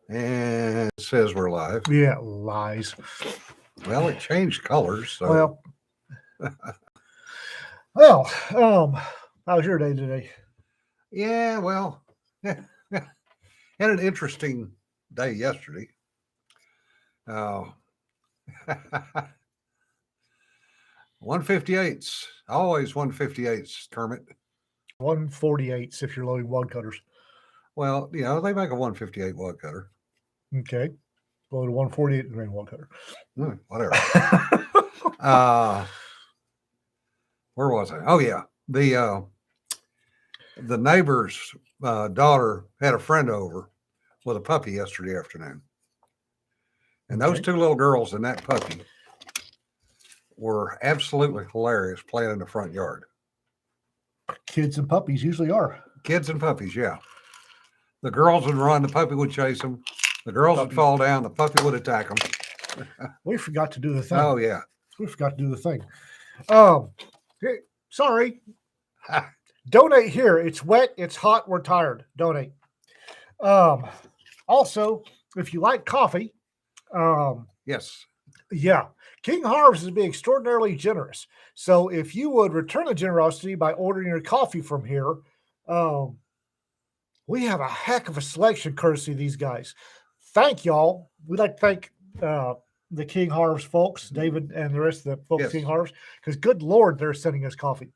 And it says we're live. Yeah, lies. Well, it changed colors. So. How was your day today? Yeah, well, had an interesting day yesterday. Oh, 158s, always 158s, Kermit. 148s if you're loading wad cutters. Well, they make a 158 wad cutter. Okay. Load a 148 grain wad cutter. Whatever. Where was I? Oh, yeah. The neighbor's daughter had a friend over with a puppy yesterday afternoon. And those two little girls and that puppy were absolutely hilarious playing in the front yard. Kids and puppies usually are. Kids and puppies, yeah. The girls would run, the puppy would chase them. The girls would fall down, the puppy would attack them. We forgot to do the thing. Oh, yeah. We forgot to do the thing. Hey, sorry. Donate here. It's wet. It's hot. We're tired. Donate. Also, if you like coffee, yes. Yeah. King Harvest is being extraordinarily generous. So if you would return the generosity by ordering your coffee from here, we have a heck of a selection courtesy of these guys. Thank y'all. We'd like to thank the King Harvest folks, David and the rest of the folks at King Harvest, because good Lord, they're sending us coffee.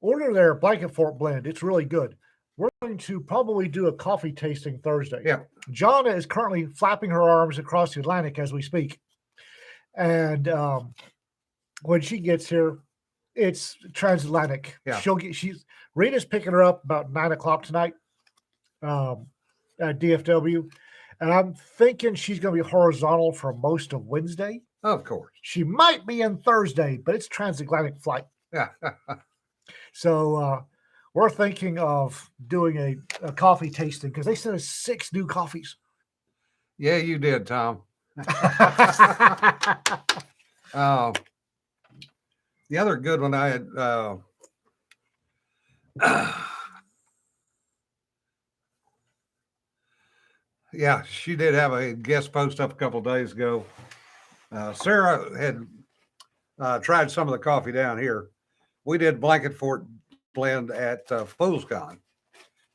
Order their Blanket Fort blend. It's really good. We're going to probably do a coffee tasting Thursday. Yeah. Jonna is currently flapping her arms across the Atlantic as we speak. And when she gets here, it's transatlantic. Yeah. Rita's picking her up about 9:00 tonight at DFW. And I'm thinking she's going to be horizontal for most of Wednesday. Of course. She might be in Thursday, but it's transatlantic flight. Yeah. So we're thinking of doing a coffee tasting because they sent us 6 new coffees. Yeah, you did, Tom. The other good one I had, yeah, she did have a guest post up a couple of days ago. Sarah had tried some of the coffee down here. We did Blanket Fort blend at FoolsCon,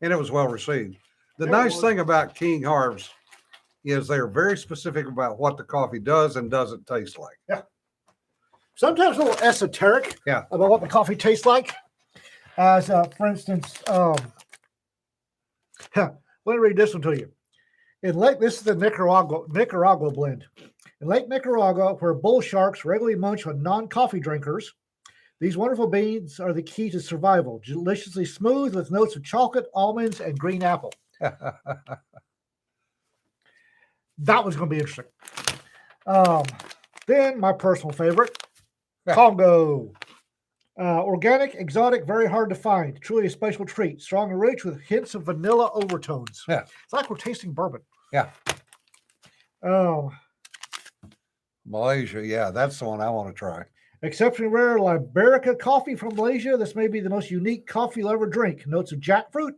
and it was well received. The nice thing about King Harvest is they're very specific about what the coffee does and doesn't taste like. Yeah. Sometimes a little esoteric about what the coffee tastes like. As for instance, let me read this one to you. This is the Nicaragua blend. In Lake Nicaragua, where bull sharks regularly munch on non-coffee drinkers, these wonderful beans are the key to survival. Deliciously smooth with notes of chocolate, almonds, and green apple. That was going to be interesting. Then my personal favorite, Congo. Organic, exotic, very hard to find. Truly a special treat. Strong and rich with hints of vanilla overtones. Yeah. It's like we're tasting bourbon. Yeah. Malaysia, yeah, that's the one I want to try. Exceptionally rare Liberica coffee from Malaysia. This may be the most unique coffee you'll ever drink. Notes of jackfruit,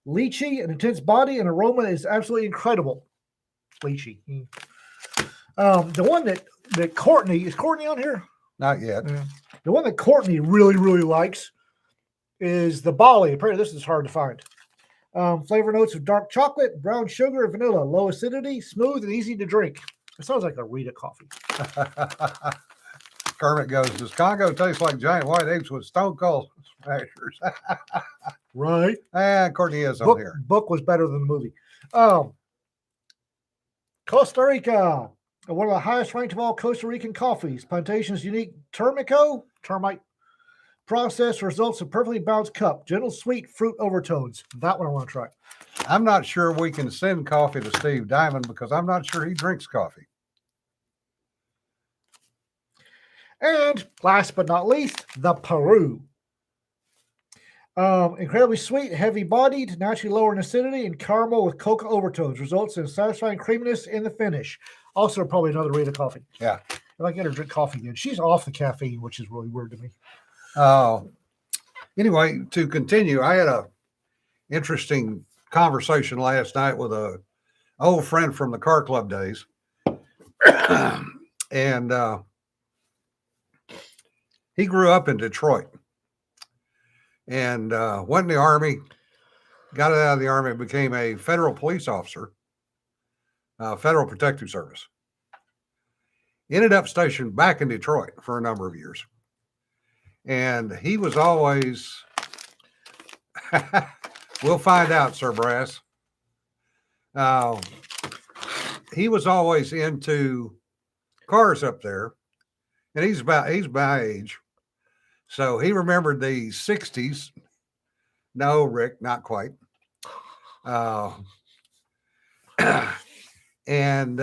lychee, an intense body and aroma is absolutely incredible. Lychee. The one that Courtney, is Courtney on here? Not yet. The one that Courtney really, really likes is the Bali. Apparently this is hard to find. Flavor notes of dark chocolate, brown sugar, and vanilla. Low acidity, smooth, and easy to drink. It sounds like a Rita coffee. Kermit goes, does Congo taste like giant white apes with stone cold smashers? Right. And Courtney is on here. Book was better than the movie. Costa Rica. One of the highest ranked of all Costa Rican coffees. Plantation's unique termite process results in perfectly balanced cup. Gentle, sweet fruit overtones. That one I want to try. I'm not sure we can send coffee to Steve Diamond because I'm not sure he drinks coffee. And last but not least, the Peru. Incredibly sweet, heavy-bodied, naturally lower in acidity, and caramel with cocoa overtones. Results in satisfying creaminess in the finish. Also, probably another Rita coffee. Yeah. If I get her to drink coffee again. She's off the caffeine, which is really weird to me. Anyway, to continue, I had interesting conversation last night with a old friend from the car club days. And he grew up in Detroit and went in the Army, got out of the Army, became a federal police officer, Federal Protective Service. Ended up stationed back in Detroit for a number of years. And he was always, we'll find out, Sir Brass. He was always into cars up there, and he's my age. So he remembered the 60s. No, Rick, not quite. And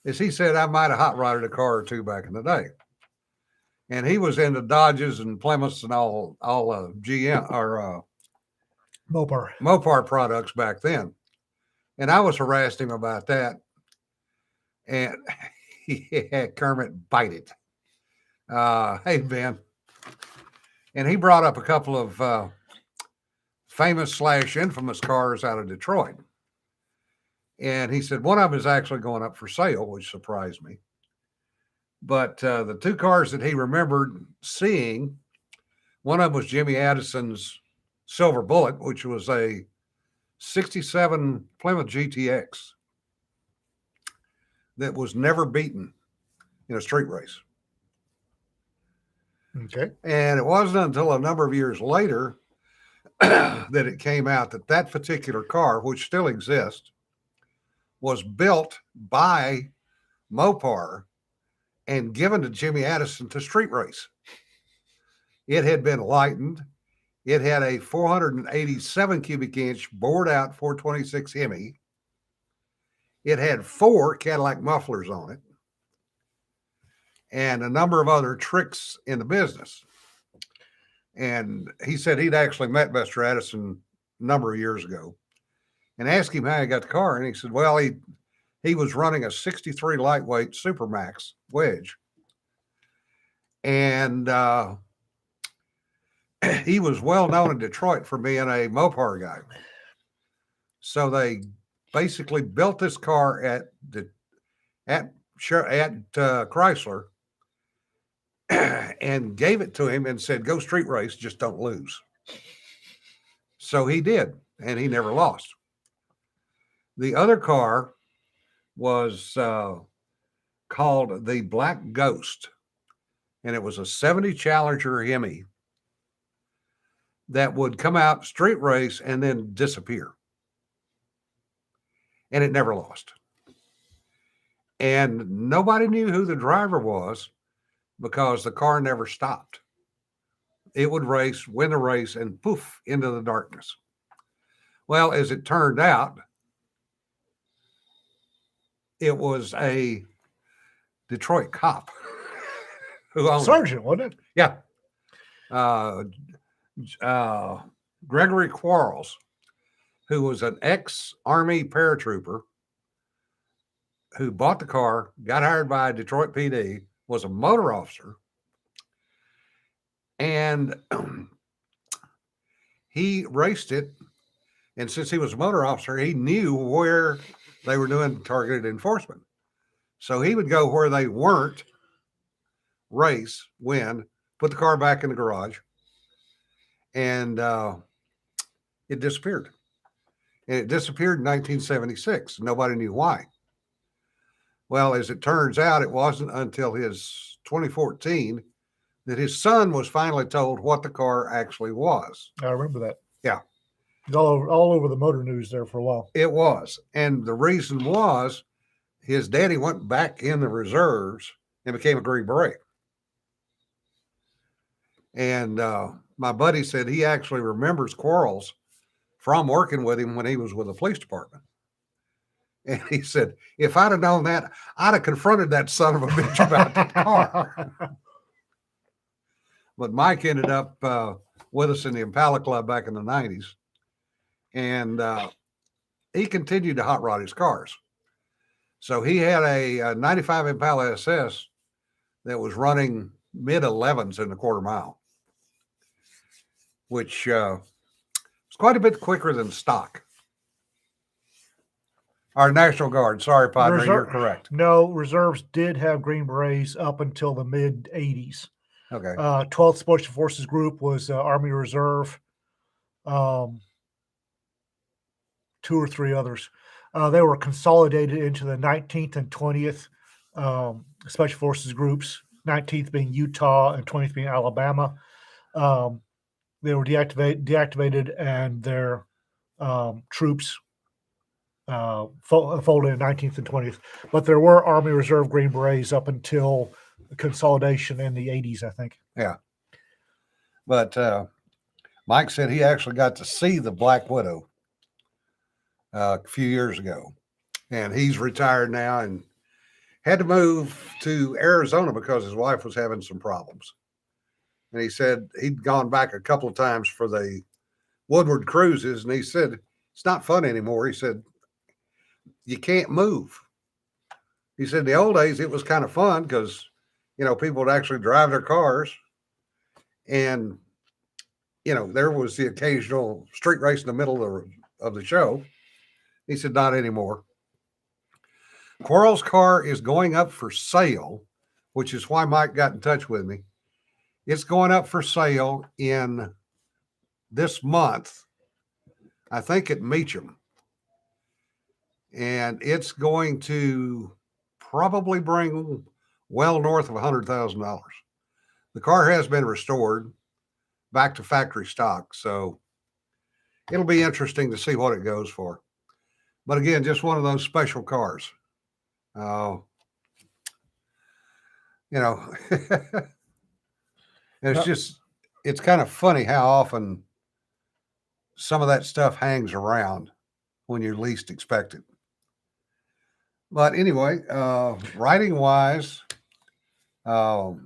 as he said, I might have hot rodded a car or two back in the day. And he was into Dodges and Plymouths and all GM or Mopar products back then. And I was harassing him about that. And he had Kermit bite it. Hey, Ben. And he brought up a couple of famous / infamous cars out of Detroit. And he said one of them is actually going up for sale, which surprised me. But the two cars that he remembered seeing, one of them was Jimmy Addison's Silver Bullet, which was a 67 Plymouth GTX that was never beaten in a street race. Okay. And it wasn't until a number of years later that it came out that that particular car, which still exists, was built by Mopar and given to Jimmy Addison to street race. It had been lightened. It had a 487 cubic inch bored out 426 Hemi. It had 4 Cadillac mufflers on it and a number of other tricks in the business. And he said he'd actually met Mr. Addison a number of years ago and asked him how he got the car. And he said, well, he was running a 63 lightweight Supermax wedge. And he was well known in Detroit for being a Mopar guy. So they basically built this car at Chrysler and gave it to him and said, go street race, just don't lose. So he did, and he never lost. The other car was called the Black Ghost, and it was a 70 Challenger Hemi that would come out street race and then disappear. And it never lost. And nobody knew who the driver was because the car never stopped. It would race, win the race, and poof, into the darkness. Well, as it turned out, it was a Detroit cop who owned Sergeant, wasn't it? Yeah. Gregory Quarles, who was an ex-Army paratrooper who bought the car, got hired by Detroit PD, was a motor officer, and he raced it. And since he was a motor officer, he knew where they were doing targeted enforcement. So he would go where they weren't, race, win, put the car back in the garage, and it disappeared. And it disappeared in 1976. Nobody knew why. Well, as it turns out, it wasn't until his 2014 that his son was finally told what the car actually was. I remember that. Yeah. It's all over the motor news there for a while. It was. And the reason was his daddy went back in the reserves and became a Green Beret. And my buddy said he actually remembers Quarles from working with him when he was with the police department. And he said, if I'd have known that, I'd have confronted that son of a bitch about the car. But Mike ended up with us in the Impala Club back in the 90s. And he continued to hot rod his cars. So he had a 95 Impala SS that was running mid 11s in the quarter mile, which It's quite a bit quicker than stock. Our National Guard. Sorry, Padre, you're correct. No, reserves did have Green Berets up until the mid 80s. Okay. 12th Special Forces Group was Army Reserve. 2 or 3 others. They were consolidated into the 19th and 20th Special Forces groups, 19th being Utah and 20th being Alabama. They were deactivated and their troops folded in 19th and 20th. But there were Army Reserve Green Berets up until consolidation in the 80s, I think. Yeah. But Mike said he actually got to see the Black Widow a few years ago. And he's retired now and had to move to Arizona because his wife was having some problems. And he said he'd gone back a couple of times for the Woodward cruises. And he said, it's not fun anymore. He said, you can't move. He said, the old days, it was kind of fun because, you know, people would actually drive their cars and, you know, there was the occasional street race in the middle of the show. He said, not anymore. Quarles' car is going up for sale, which is why Mike got in touch with me. It's going up for sale in this month, I think at Meacham. And it's going to probably bring well north of $100,000. The car has been restored back to factory stock. So it'll be interesting to see what it goes for. But again, just one of those special cars. You know, it's kind of funny how often some of that stuff hangs around when you least expect it. But anyway, writing wise, Sarah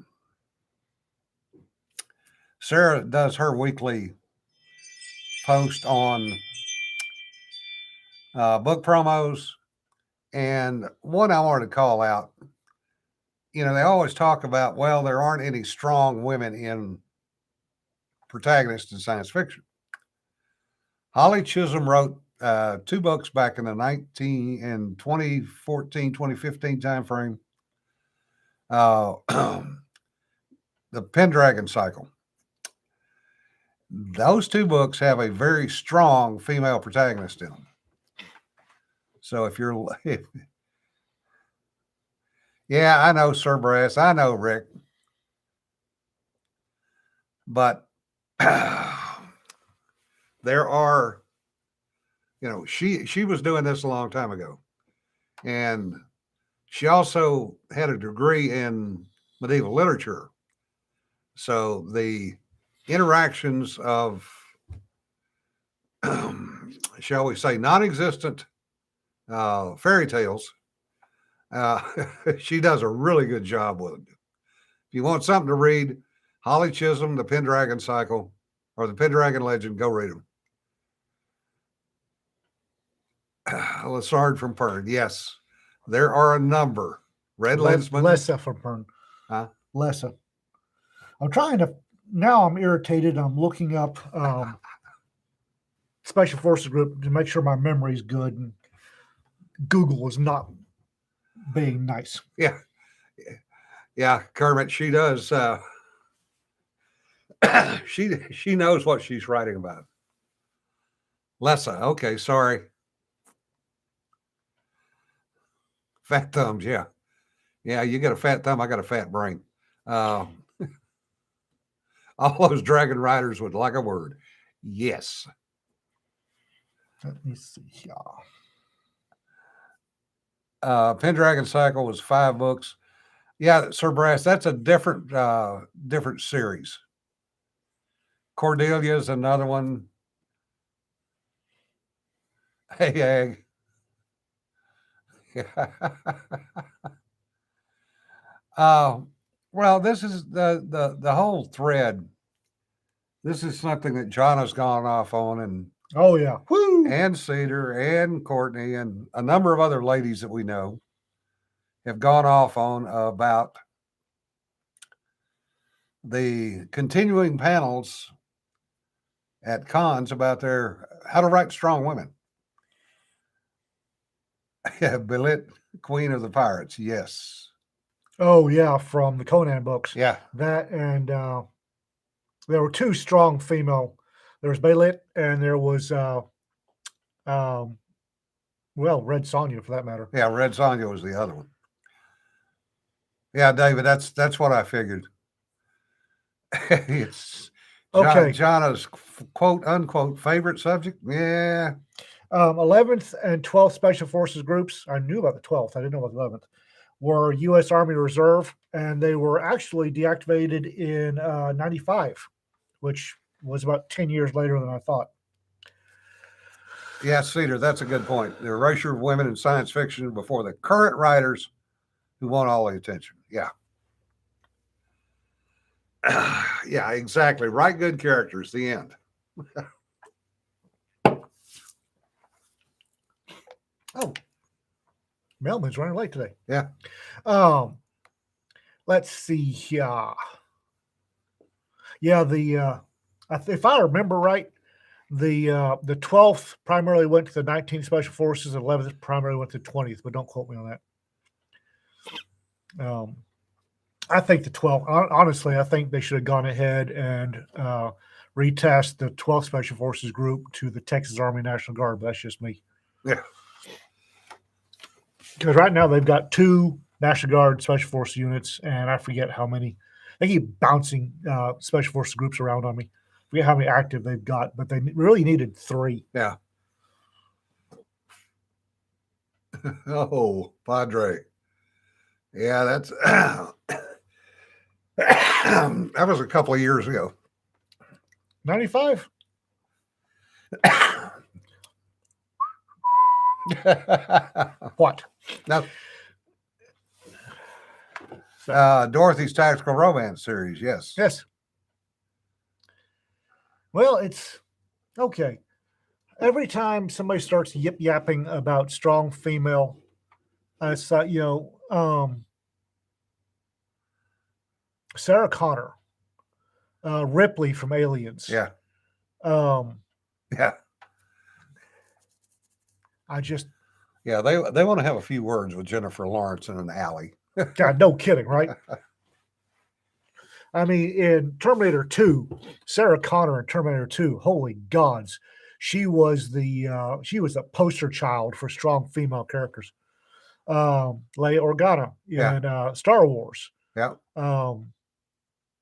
does her weekly post on book promos. And one I wanted to call out, you know, they always talk about, well, there aren't any strong women in protagonists in science fiction. Holly Chisholm wrote 2 books back in the 2014, 2015 timeframe. The Pendragon Cycle. Those 2 books have a very strong female protagonist in them. So if you're, yeah, I know, Sir Brass. I know, Rick. But there are, you know, she was doing this a long time ago. And she also had a degree in medieval literature. So the interactions of, shall we say, non-existent fairy tales, she does a really good job with it. If you want something to read, Holly Chisholm, the Pendragon Cycle, or the Pendragon Legend, go read them. Lessard from Pern, yes, there are a number. Red Lensman. Lessa from Pern. Huh? Lessa. I'm trying to, now I'm irritated. I'm looking up Special Forces Group to make sure my memory is good. And Google is not being nice. Yeah. Yeah, Kermit, she does. She knows what she's writing about. Lessa, okay, sorry. Fat thumbs, yeah. Yeah, you got a fat thumb, I got a fat brain. All those dragon riders would like a word. Yes. Let me see here. Pendragon Cycle was 5 books. Yeah, Sir Brass, that's a different series. Cordelia is another one. Hey, Egg. Well, this is the whole thread. This is something that John has gone off on, and oh yeah, woo, and Cedar and Courtney and a number of other ladies that we know have gone off on about the continuing panels at cons about their how to write strong women. Yeah, Belit, Queen of the Pirates. Yes. Oh yeah, from the Conan books. Yeah. That and there were two strong female. There was Baylit and there was um, well, Red Sonja for that matter. Yeah. Red Sonja was the other one. Yeah, David, that's what I figured. It's Okay. Jana's quote unquote favorite subject. Yeah. 11th and 12th Special Forces groups. I knew about the 12th. I didn't know about the 11th. Were U.S. Army Reserve, and they were actually deactivated in '95, which was about 10 years later than I thought. Yeah, Cedar, that's a good point. The erasure of women in science fiction before the current writers who want all the attention. Yeah. Yeah, exactly. Write good characters. The end. Oh, Melman's running late today. yeah. Let's see here. Yeah, if I remember right, the 12th primarily went to the 19th Special Forces, and 11th primarily went to 20th, but don't quote me on that. I think the 12th, honestly, I think they should have gone ahead and retasked the 12th Special Forces group to the Texas Army National Guard, but that's just me. Yeah. Because right now they've got 2 National Guard Special Force units, and I forget how many. They keep bouncing Special Forces groups around on me. I forget how many active they've got, but they really needed 3. Yeah. Oh, Padre. Yeah, that's that was a couple of years ago. 95? What? No. Dorothy's Tactical Romance series. Yes. Yes. Well, it's okay. Every time somebody starts yip yapping about strong female, it's Sarah Connor, Ripley from Aliens. Yeah. Um, Yeah. Yeah, they want to have a few words with Jennifer Lawrence in an alley. God, no kidding, right? I mean, in Terminator 2, Sarah Connor in Terminator 2, holy gods, she was the poster child for strong female characters. Leia Organa in Star Wars. Yeah.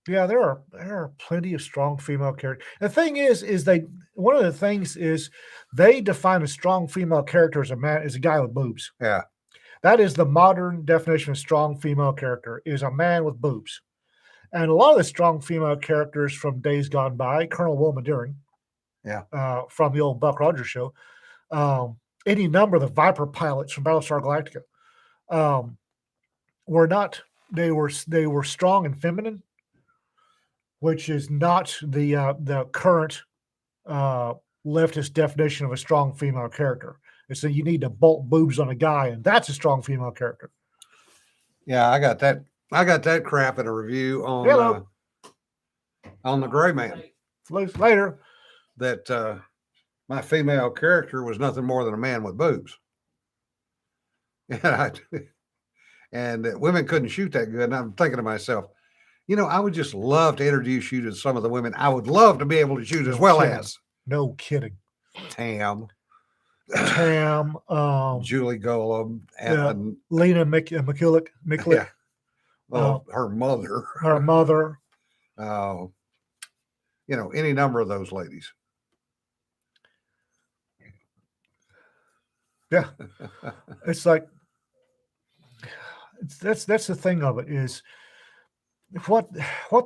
Yeah, there are plenty of strong female characters. The thing is one of the things is they define a strong female character as a guy with boobs. Yeah. That is the modern definition of strong female character, is a man with boobs. And a lot of the strong female characters from days gone by, Colonel Wilma Deering, from the old Buck Rogers show, any number of the Viper pilots from Battlestar Galactica, they were strong and feminine, which is not the current leftist definition of a strong female character. It's that you need to bolt boobs on a guy, and that's a strong female character. Yeah, I got that crap in a review on the Gray Man. Later. That my female character was nothing more than a man with boobs. And women couldn't shoot that good. And I'm thinking to myself, I would just love to introduce you to some of the women I would love to be able to shoot as well as. No kidding. Tam, Julie Golub, and Lena McCulloch. Yeah. Well, her mother. Her mother. Any number of those ladies. Yeah. It's like that's the thing of it is what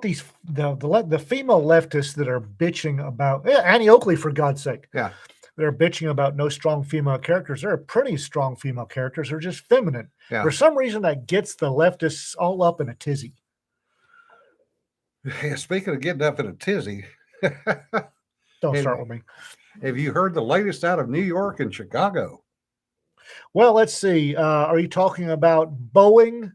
these the female leftists that are bitching about Annie Oakley, for God's sake. Yeah. They're bitching about no strong female characters. There are pretty strong female characters. They're just feminine. Yeah. For some reason, that gets the leftists all up in a tizzy. Yeah, speaking of getting up in a tizzy, don't start with me. Have you heard the latest out of New York and Chicago? Well, let's see. Are you talking about Boeing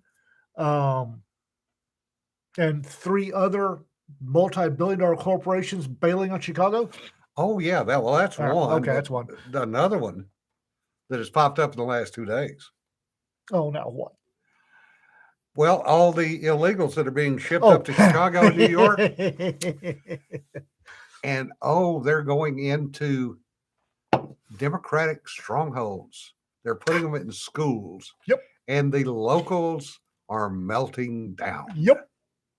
and 3 other multi-billion-dollar corporations bailing on Chicago? Oh yeah, that's All right, one. okay, that's one. Another one that has popped up in the last 2 days. Oh, now what? Well, all the illegals that are being shipped Oh, up to Chicago and New York, and they're going into Democratic strongholds. They're putting them in schools. Yep. And the locals are melting down. Yep.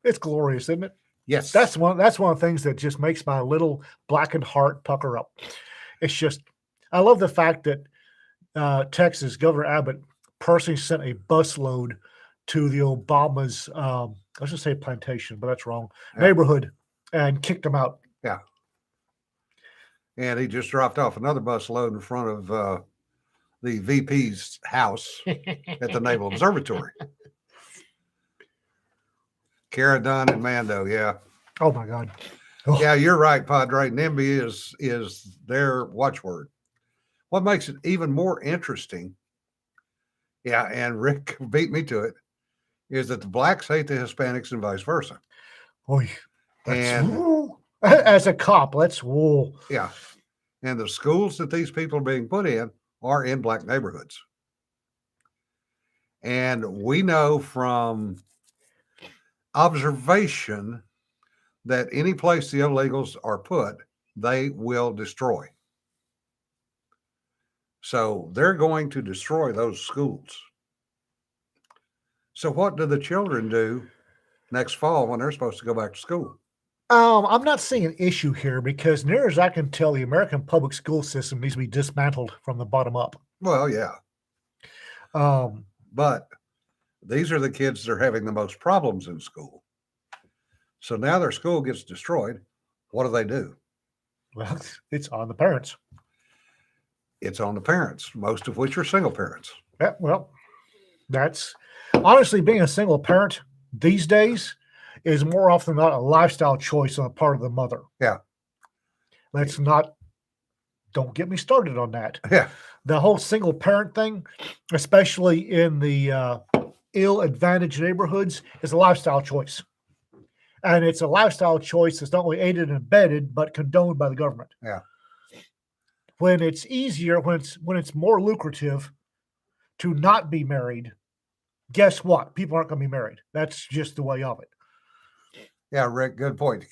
It's glorious, isn't it? Yes. That's one of the things that just makes my little blackened heart pucker up. It's just, I love the fact that Texas Governor Abbott personally sent a busload to the Obama's, I was going to say plantation, but that's wrong, neighborhood, and kicked them out. Yeah. And he just dropped off another bus load in front of the VP's house at the Naval Observatory. Cara Dunn and Mando, yeah. Oh my God. Oh. Yeah, you're right, Padre. NIMBY is their watchword. What makes it even more interesting, yeah, and Rick beat me to it, is that the blacks hate the Hispanics and vice versa. Oy, and as a cop, let's wool. Yeah. And the schools that these people are being put in are in black neighborhoods. And we know from observation that any place the illegals are put, they will destroy. So they're going to destroy those schools. So what do the children do next fall when they're supposed to go back to school? I'm not seeing an issue here because near as I can tell, the American public school system needs to be dismantled from the bottom up. Well, yeah. But these are the kids that are having the most problems in school. So now their school gets destroyed. What do? Well, it's on the parents. It's on the parents, most of which are single parents. Yeah, well, that's honestly being a single parent these days is more often than not a lifestyle choice on the part of the mother. Yeah. Don't get me started on that. Yeah. The whole single parent thing, especially in the ill-advantaged neighborhoods, is a lifestyle choice. And it's a lifestyle choice that's not only aided and abetted, but condoned by the government. Yeah. When it's easier, when it's more lucrative to not be married, guess what? People aren't going to be married. That's just the way of it. Yeah, Rick, good point. You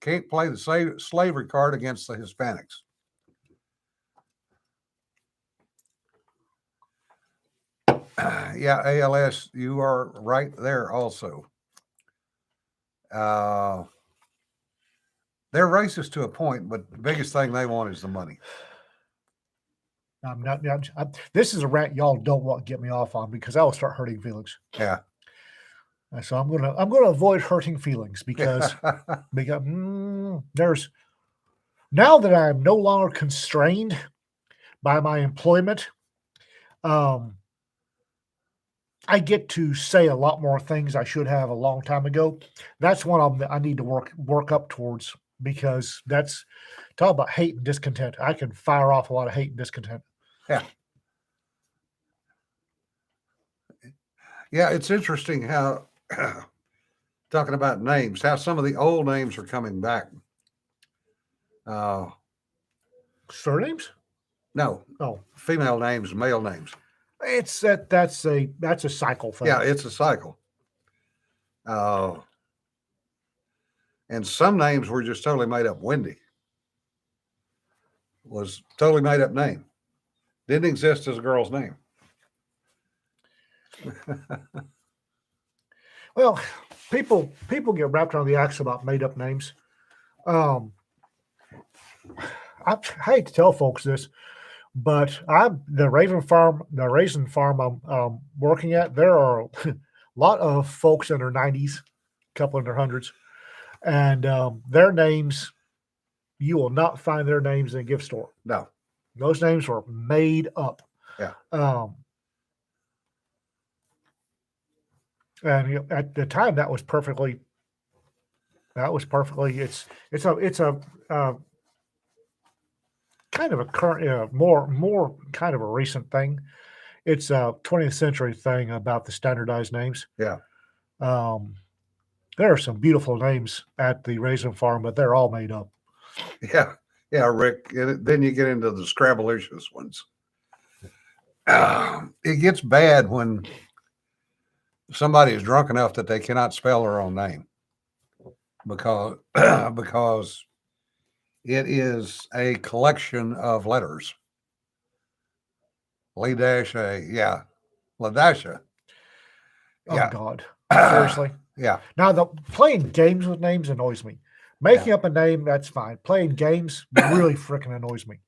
can't play the slavery card against the Hispanics. Yeah, ALS, you are right there also. They're racist to a point, but the biggest thing they want is the money. This is a rant y'all don't want to get me off on because I will start hurting feelings. Yeah. So I'm gonna avoid hurting feelings because there's now that I'm no longer constrained by my employment, I get to say a lot more things I should have a long time ago. That's one I need to work up towards because that's talk about hate and discontent. I can fire off a lot of hate and discontent. Yeah. Yeah, it's interesting how talking about names, how some of the old names are coming back. Surnames? No. Oh, female names, male names. It's that's a cycle thing. Yeah, it's a cycle. And some names were just totally made up. Wendy was totally made up name. Didn't exist as a girl's name. Well, people get wrapped around the axle about made up names. I hate to tell folks this, but the raisin farm I'm working at, there are a lot of folks in their 90s, a couple in their hundreds, and their names, you will not find their names in a gift store. No. Those names were made up. Yeah. And at the time, that was perfectly. It's a kind of a current, more kind of a recent thing. It's a 20th century thing about the standardized names. Yeah. There are some beautiful names at the raisin farm, but they're all made up. Yeah. Yeah, Rick. Then you get into the Scrabblicious ones. It gets bad when somebody is drunk enough that they cannot spell their own name because because it is a collection of letters. Lee dash a yeah, Ladasha. Oh Yeah. God, seriously. Yeah. Now, the playing games with names annoys me. Making up a name, that's fine. Playing games really freaking annoys me.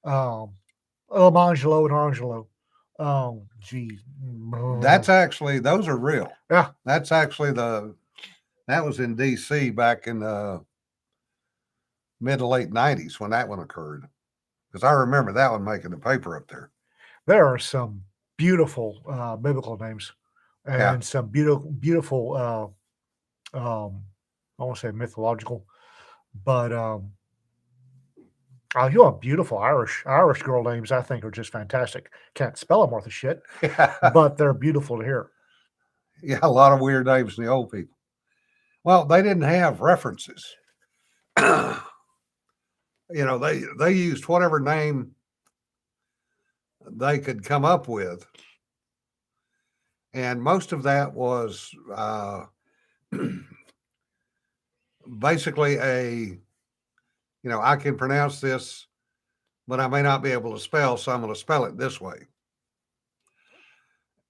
Angelo and Angelo. Oh, geez. That's actually those are real. Yeah. That's actually that was in DC back in the mid to late 90s when that one occurred. Because I remember that one making the paper up there. There are some beautiful biblical names and Yeah. some beautiful I won't say mythological, but oh, you want beautiful Irish girl names, I think are just fantastic. Can't spell them worth of shit, Yeah. but they're beautiful to hear. Yeah, a lot of weird names in the old people. Well, they didn't have references. They used whatever name they could come up with, and most of that was basically I can pronounce this, but I may not be able to spell, so I'm going to spell it this way.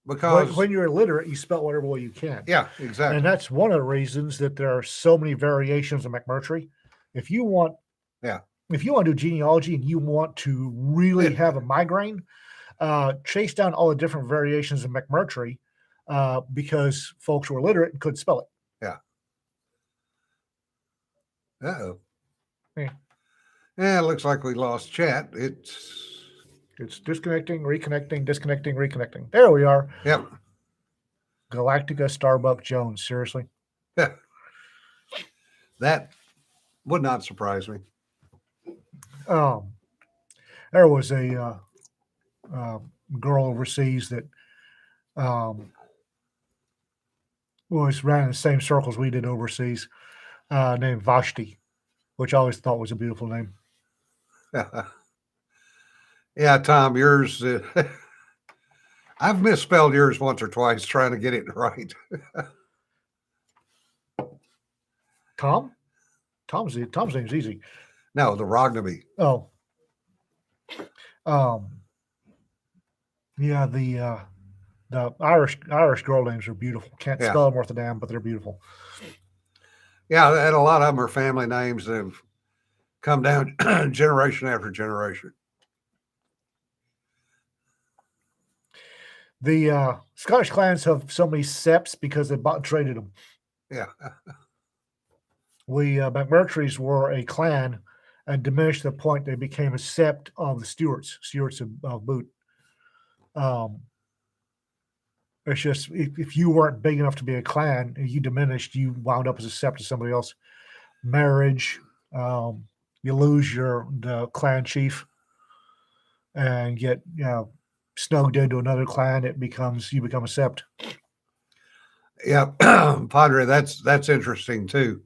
Because When you're illiterate, you spell whatever way you can. Yeah, exactly. And that's one of the reasons that there are so many variations of McMurtry. If you want to do genealogy and you want to really have a migraine, chase down all the different variations of McMurtry because folks were illiterate and couldn't spell it. Yeah. Uh-oh. Yeah. Yeah, it looks like we lost chat. It's disconnecting, reconnecting, disconnecting, reconnecting. There we are. Yep. Galactica Starbuck Jones. Seriously? Yeah. That would not surprise me. There was a girl overseas that was ran in the same circles we did overseas, named Vashti, which I always thought was a beautiful name. Yeah, Tom, yours. I've misspelled yours once or twice trying to get it right. Tom? Tom's name's easy. No, the Rognaby. Oh. Yeah, the Irish girl names are beautiful. Can't spell them worth a damn, but they're beautiful. Yeah, and a lot of them are family names that have come down generation after generation. The Scottish clans have so many septs because they bought and traded them. Yeah. We McMurtry's were a clan and diminished to the point they became a sept of the Stuarts of Boot. It's just if you weren't big enough to be a clan, you diminished, you wound up as a sept of somebody else. Marriage, you lose the clan chief and get snugged into another clan. You become a sept. Yeah, Padre, that's interesting too.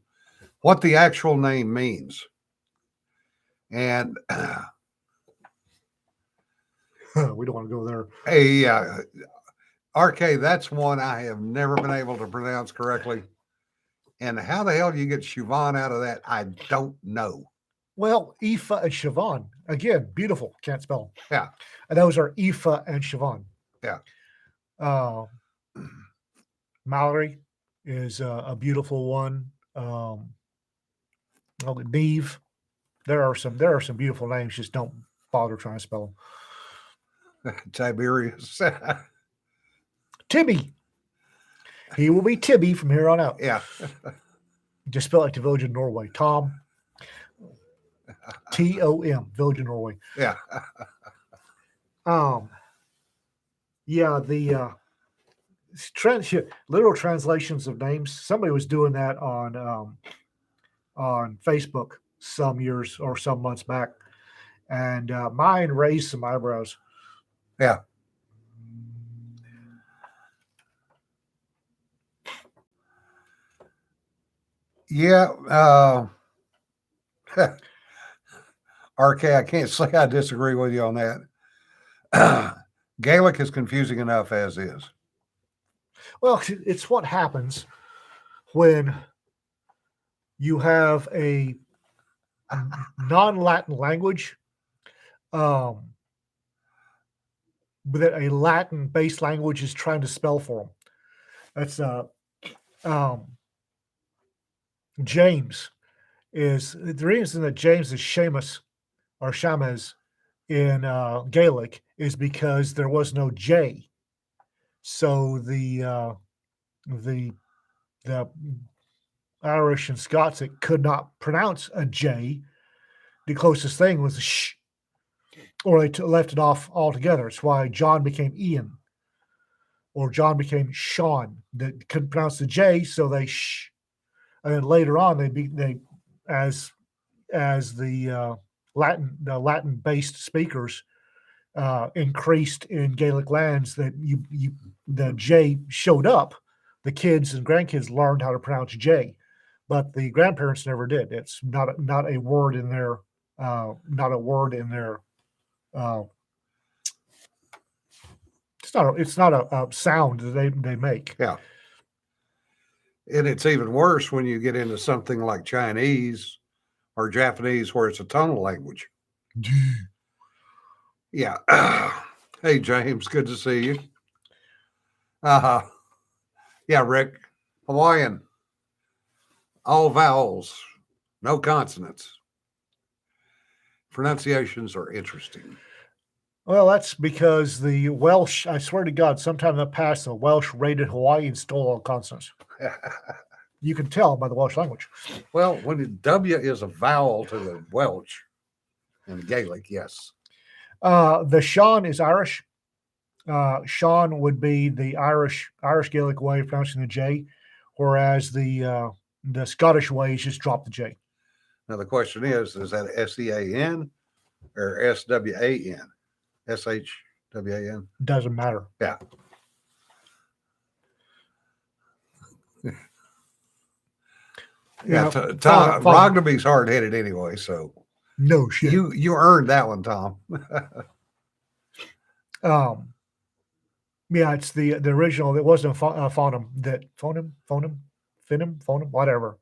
What the actual name means, and we don't want to go there. RK, that's one I have never been able to pronounce correctly. And how the hell do you get Siobhan out of that? I don't know. Well, Aoife and Siobhan, again, beautiful. Can't spell them. Yeah. And those are Aoife and Siobhan. Yeah. Mallory is a beautiful one. Neve. There are some beautiful names. Just don't bother trying to spell them. Tiberius. Tibby. He will be Tibby from here on out. Yeah. Just spell it like the village of Norway. Tom. Tom. Village of Norway. Yeah. Yeah, the literal translations of names. Somebody was doing that on Facebook some years or some months back, and mine raised some eyebrows. Yeah. Yeah. RK, I can't say I disagree with you on that. Gaelic is confusing enough as is. Well, it's what happens when you have a non-Latin language, um, that a Latin-based language is trying to spell for them. That's um, James is the reason that James is Seamus or Shamas in Gaelic is because there was no J. So the Irish and Scots that could not pronounce a J, the closest thing was a sh, or they left it off altogether. It's why John became Ian, or John became Sean. They couldn't pronounce the J, so they sh. And then later on, they as the Latin based speakers increased in Gaelic lands, that the J showed up. The kids and grandkids learned how to pronounce J, but the grandparents never did. It's not a word in their not a word in their. It's not a sound that they make. Yeah. And it's even worse when you get into something like Chinese or Japanese, where it's a tonal language. Yeah. Hey, James, good to see you. Yeah, Rick. Hawaiian, all vowels, no consonants. Pronunciations are interesting. Well, that's because the Welsh, I swear to God, sometime in the past, the Welsh raided Hawaii and stole all consonants. You can tell by the Welsh language. Well, when the W is a vowel to the Welsh and Gaelic, yes. The Sean is Irish. Sean would be the Irish Gaelic way of pronouncing the J, whereas the Scottish way is just drop the J. Now the question is that SEAN or SWAN? SHWAN? Doesn't matter. Yeah. Yeah, Tom Rognaby's hard headed anyway, so no shit. You earned that one, Tom. Yeah, it's the original. It wasn't a phoneme, whatever.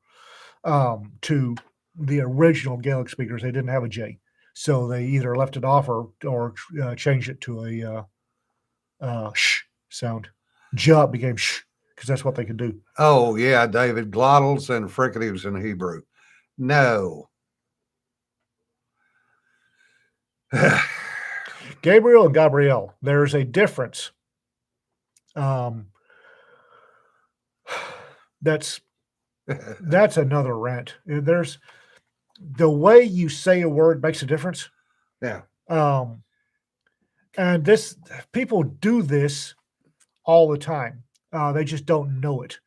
To the original Gaelic speakers, they didn't have a J, so they either left it off or changed it to a sh sound. J became sh because that's what they could do. Oh yeah, David, glottals and fricatives in Hebrew. No. Gabriel and Gabrielle, there's a difference. That's another rant. There's the way you say a word makes a difference. Yeah. And people do this all the time. They just don't know it.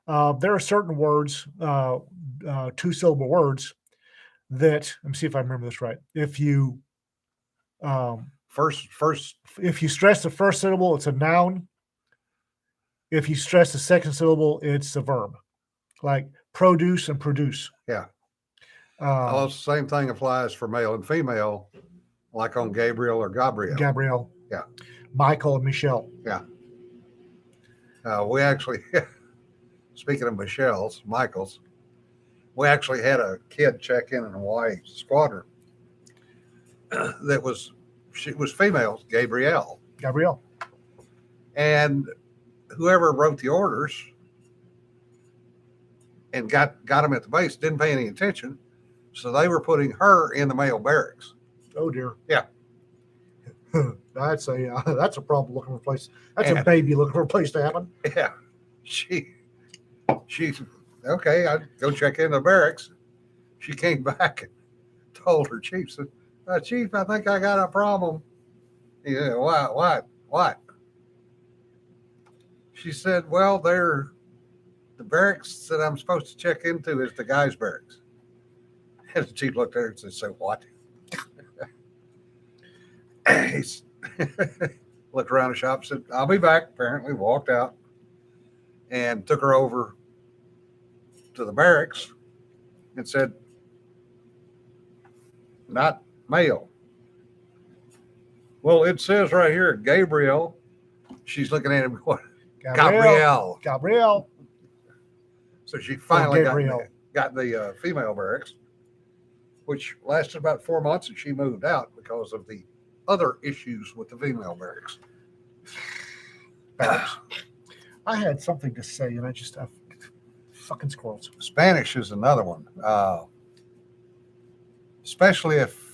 There are certain words, 2-syllable words that, let me see if I remember this right. If you if you stress the first syllable, it's a noun. If you stress the second syllable, it's a verb, like produce and produce. Yeah. The same thing applies for male and female, like on Gabriel or Gabrielle. Gabrielle. Yeah. Michael and Michelle. Yeah. We actually, speaking of Michael's, we actually had a kid check in Hawaii squadron she was female, Gabrielle. And whoever wrote the orders and got them at the base didn't pay any attention. So they were putting her in the male barracks. Oh dear. Yeah. That's a problem looking for a place. That's a baby looking for a place to happen. Yeah. She's okay. I'd go check in the barracks. She came back and told her chief, said, Chief, I think I got a problem. He said, what? She said, well, the barracks that I'm supposed to check into is the guys' barracks. And the chief looked at her and said, so what? He looked around the shop, said, I'll be back. Apparently walked out and took her over to the barracks and said, not male. Well, it says right here, Gabriel. She's looking at him going, Gabrielle. Gabrielle. So she finally Gabriel. got the female barracks, which lasted about 4 months, and she moved out because of the other issues with the female barracks. Barracks. I had something to say, and I fucking squirrels. Spanish is another one, especially if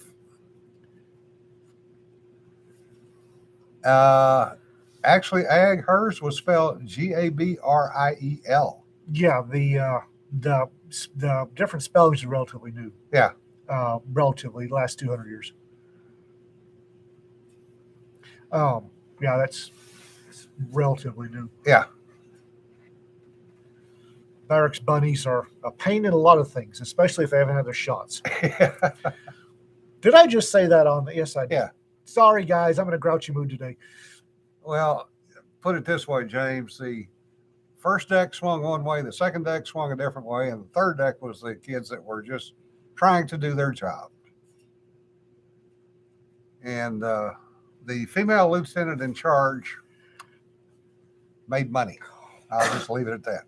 actually hers was spelled Gabriel. Yeah, the different spellings are relatively new. Yeah. Relatively last 200 years. Yeah, that's relatively new. Yeah. Barracks bunnies are a pain in a lot of things, especially if they haven't had their shots. Did I just say that on the? Yes, I did. Yeah. Sorry, guys. I'm in a grouchy mood today. Well, put it this way, James. The first deck swung one way, the second deck swung a different way, and the third deck was the kids that were just trying to do their job. And the female lieutenant in charge made money. I'll just leave it at that.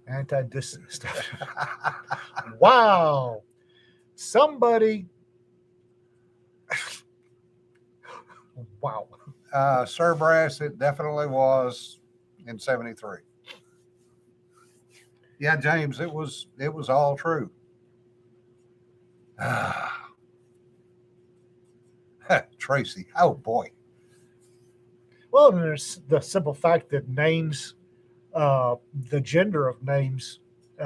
Anti-distance stuff. Wow. Somebody. Wow. Sir Brass, it definitely was in 73. Yeah, James, it was all true. Tracy, oh boy. Well, and there's the simple fact that names, the gender of names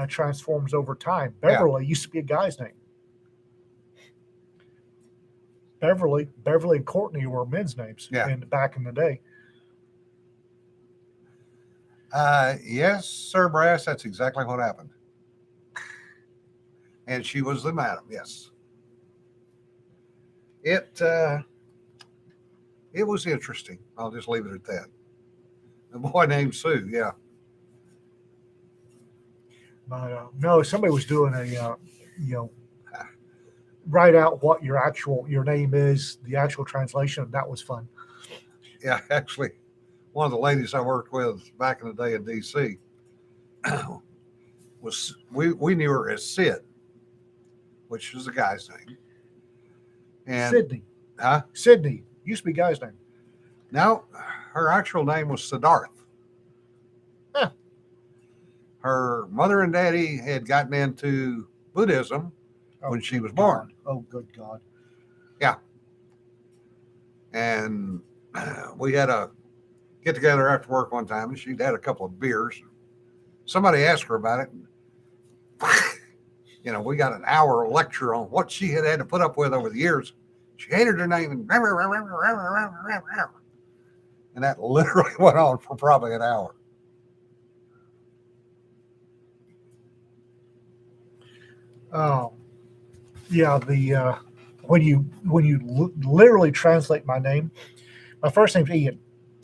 transforms over time. Beverly used to be a guy's name. Beverly and Courtney were men's names back in the day. Yes, Sir Brass, that's exactly what happened. And she was the madam, yes. It was interesting. I'll just leave it at that. A boy named Sue, yeah. But no, somebody was doing a, write out what your name is, the actual translation, and that was fun. Yeah, actually, one of the ladies I worked with back in the day in D.C. was we knew her as Sid, which is a guy's name. And Sydney. Huh? Sydney. Used to be a guy's name. No, her actual name was Siddharth. Huh. Her mother and daddy had gotten into Buddhism when she was born. Oh, good God. Yeah. And we had a get together after work one time, and she'd had a couple of beers. Somebody asked her about it. We got an hour lecture on what she had to put up with over the years. She hated her name, and that literally went on for probably an hour. Yeah, when you literally translate my name, my first name's Ian,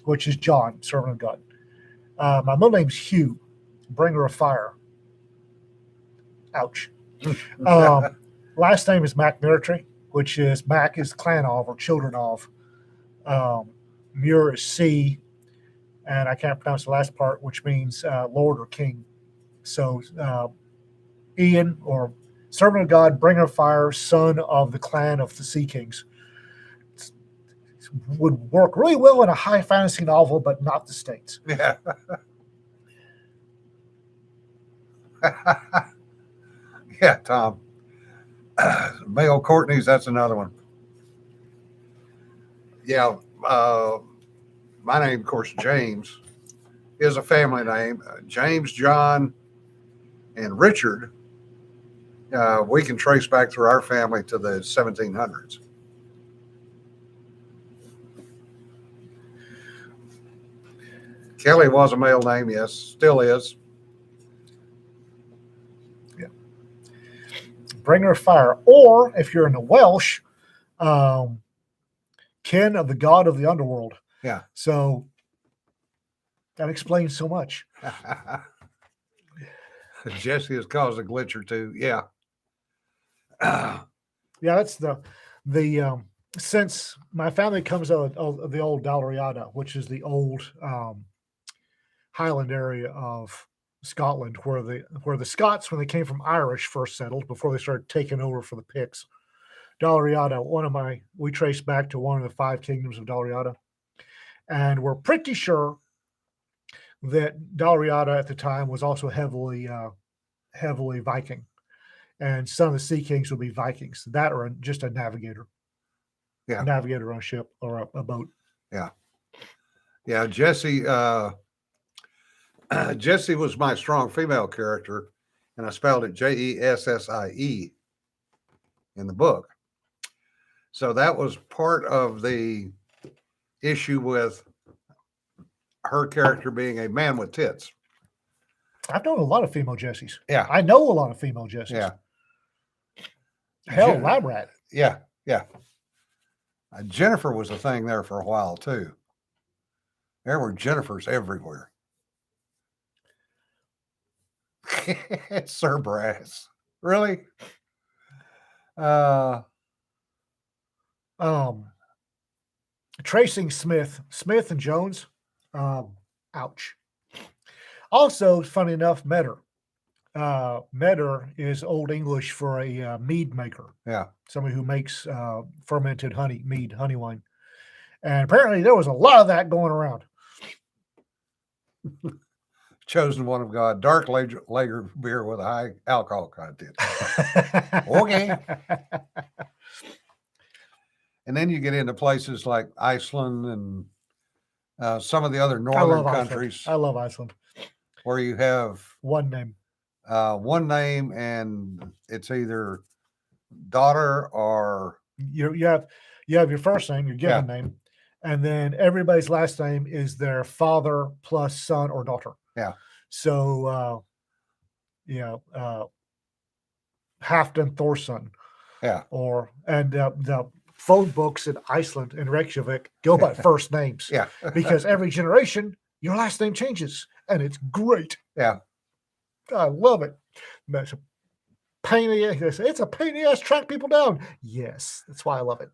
which is John, servant of God. My middle name's Hugh, bringer of fire. Ouch. Last name is McMurtry, which is Mac is clan of or children of. Muir is sea, and I can't pronounce the last part, which means Lord or King. So Ian, or servant of God, bringer of fire, son of the clan of the Sea Kings. Would work really well in a high fantasy novel, but not the States. Yeah. Yeah, Tom. Male Courtney's, that's another one. Yeah. My name, of course, James, is a family name. James, John, and Richard, we can trace back through our family to the 1700s. Kelly was a male name, yes, still is. Yeah. Bringer of fire. Or if you're in the Welsh, kin of the god of the underworld. Yeah. So that explains so much. Jesse has caused a glitch or two. Yeah. Yeah, that's the since my family comes out of the old Dalriada, which is the old Highland area of Scotland, where the Scots, when they came from Irish, first settled before they started taking over for the Picts. Dalriada, we trace back to one of the five kingdoms of Dalriada, and we're pretty sure that Dalriada at the time was also heavily Viking, and some of the sea kings would be Vikings, that or just a navigator. Yeah. A navigator on a ship or a boat. Yeah. Yeah. Jesse, Jesse was my strong female character, and I spelled it Jessie in the book. So that was part of the issue with her character being a man with tits. I've known a lot of female Jessies. Yeah. I know a lot of female Jessies. Yeah. Hell, Jen- Lab Rat. Yeah. Yeah. Jennifer was a thing there for a while too. There were Jennifers everywhere. Sir Brass. Really? Tracing Smith and Jones. Ouch. Also, funny enough, Medder. Medder is Old English for a mead maker. Yeah. Somebody who makes fermented honey wine. And apparently there was a lot of that going around. Chosen one of God, dark lager beer with a high alcohol content. Okay. And then you get into places like Iceland and some of the other northern countries. I love Iceland. Where you have one name, and it's either daughter or you have your first name, your given name, and then everybody's last name is their father plus son or daughter. Yeah. So, Halfdan Thorson. Yeah. And the phone books in Iceland and Reykjavik go by first names. Yeah. Because every generation, your last name changes, and it's great. Yeah. I love it. It's a pain in the ass. It's a pain in the ass to track people down. Yes, that's why I love it.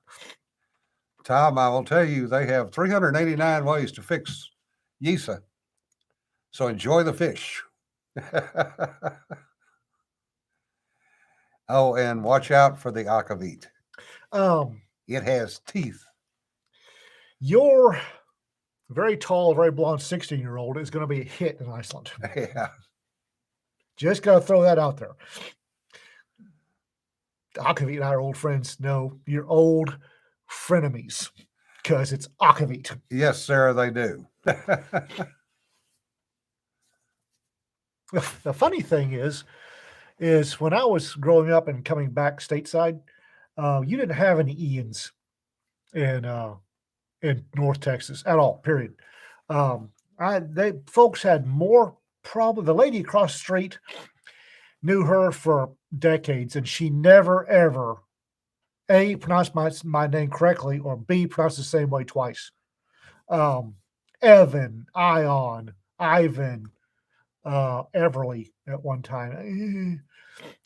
Tom, I will tell you, they have 389 ways to fix Yisa. So enjoy the fish. Oh, and watch out for the akavit. It has teeth. Your very tall, very blonde 16-year-old is going to be a hit in Iceland. Yeah. Just got to throw that out there. Akavit and I are old friends. No, you're old frenemies because it's Akavit. Yes, Sarah, they do. The funny thing is when I was growing up and coming back stateside, you didn't have any Ians in North Texas at all. Period. Folks had more problem. The lady across the street knew her for decades, and she never ever A, pronounced my name correctly, or B, pronounced the same way twice. Evan, Ion, Ivan, Everly at one time.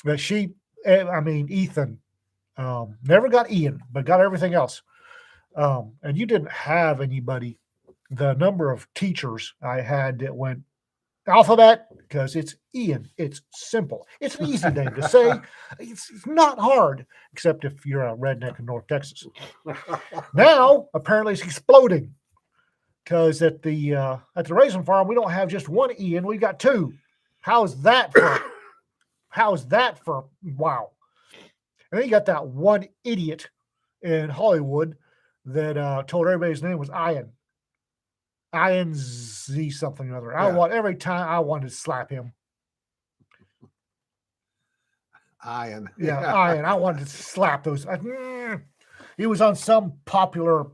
But Ethan, never got Ian, but got everything else. And you didn't have anybody. The number of teachers I had that went alphabet, because it's Ian. It's simple. It's an easy name to say. It's not hard, except if you're a redneck in North Texas. Now, apparently, it's exploding. Because at the raisin farm, we don't have just one Ian, we got two. How's that for wow? And then you got that one idiot in Hollywood that told everybody his name was Ian. Ian Z something or other. Yeah. Every time I wanted to slap him. Ian. Yeah, Ian. I wanted to slap those. He was on some popular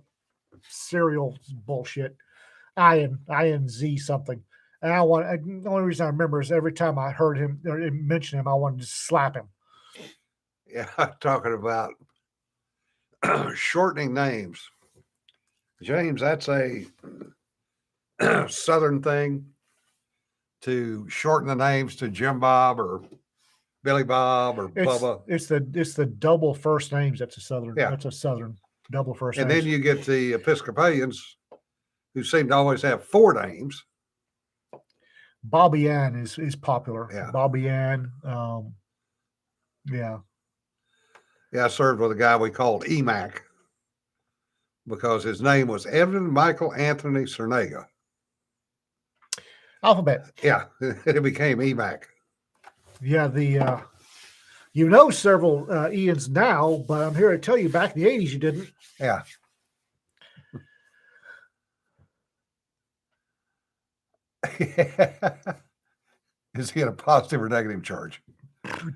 serial bullshit. Ian Z something. And the only reason I remember is every time I heard him or mention him, I wanted to slap him. Yeah, talking about shortening names. James, that's a Southern thing. to shorten the names to Jim Bob or Billy Bob or Bubba. It's the double first names. That's a southern. Yeah. That's a southern double first And names. then you get the Episcopalians who seem to always have 4 names. Bobby Ann is popular. Yeah. Bobby Ann. Yeah. Yeah, I served with a guy we called EMAC because his name was Evan Michael Anthony Cernega. Alphabet. Yeah, it became EMAC. Yeah. Several Ians now, but I'm here to tell you back in the 80s you didn't. Yeah. Is he in a positive or negative charge?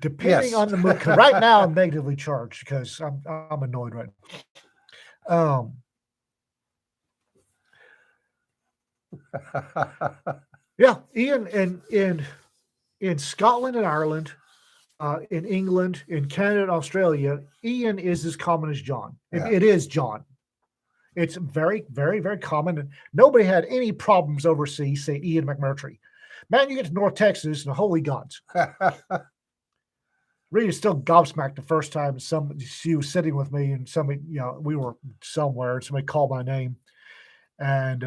Depending Yes. on the mood. 'Cause right now I'm negatively charged because I'm annoyed right now. Yeah, Ian, in Scotland and Ireland, in England, in Canada and Australia, Ian is as common as John. Yeah. It is John. It's very, very, very common. And nobody had any problems overseas, say Ian McMurtry. Man, you get to North Texas and holy gods. Rita still gobsmacked the first time she was sitting with me and somebody, we were somewhere and somebody called my name. And